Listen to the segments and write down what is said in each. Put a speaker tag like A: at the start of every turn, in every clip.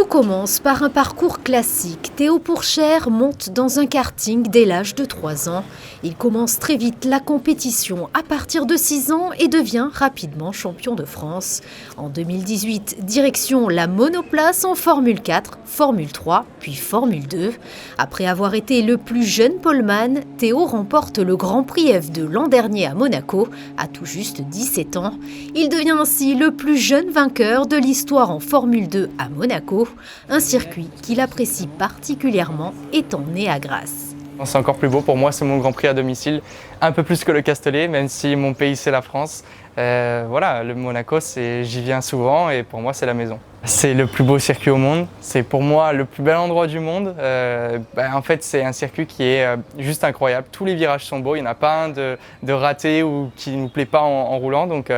A: Tout commence par un parcours classique. Théo Pourchère monte dans un karting dès l'âge de 3 ans. Il commence très vite la compétition à partir de 6 ans et devient rapidement champion de France. En 2018, direction la monoplace en Formule 4, Formule 3, puis Formule 2. Après avoir été le plus jeune poleman, Théo remporte le Grand Prix F2 l'an dernier à Monaco, à tout juste 17 ans. Il devient ainsi le plus jeune vainqueur de l'histoire en Formule 2 à Monaco. Un circuit qu'il apprécie particulièrement étant né à Grasse.
B: C'est encore plus beau pour moi, c'est mon Grand Prix à domicile, un peu plus que le Castellet, même si mon pays c'est la France. Voilà, le Monaco, j'y viens souvent et pour moi c'est la maison. C'est le plus beau circuit au monde, c'est pour moi le plus bel endroit du monde. En fait c'est un circuit qui est juste incroyable, tous les virages sont beaux, il n'y en a pas un de raté ou qui ne nous plaît pas en roulant, donc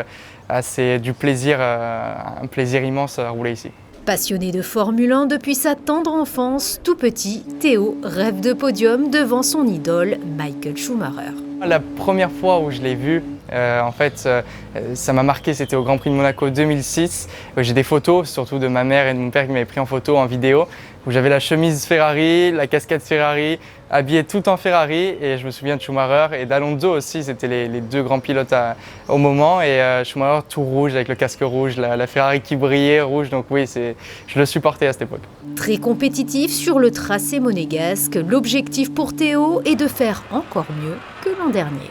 B: c'est du plaisir, un plaisir immense à rouler ici.
A: Passionné de Formule 1 depuis sa tendre enfance, tout petit, Théo rêve de podium devant son idole Michael Schumacher.
B: La première fois où je l'ai vu, ça m'a marqué, c'était au Grand Prix de Monaco 2006. J'ai des photos, surtout de ma mère et de mon père qui m'avaient pris en photo, en vidéo, où j'avais la chemise Ferrari, la casquette Ferrari, habillé tout en Ferrari. Et je me souviens de Schumacher et d'Alonso aussi, c'était les deux grands pilotes au moment. Et Schumacher tout rouge avec le casque rouge, la Ferrari qui brillait rouge. Donc oui, je le supportais à cette époque.
A: Très compétitif sur le tracé monégasque, l'objectif pour Théo est de faire encore mieux que l'an dernier.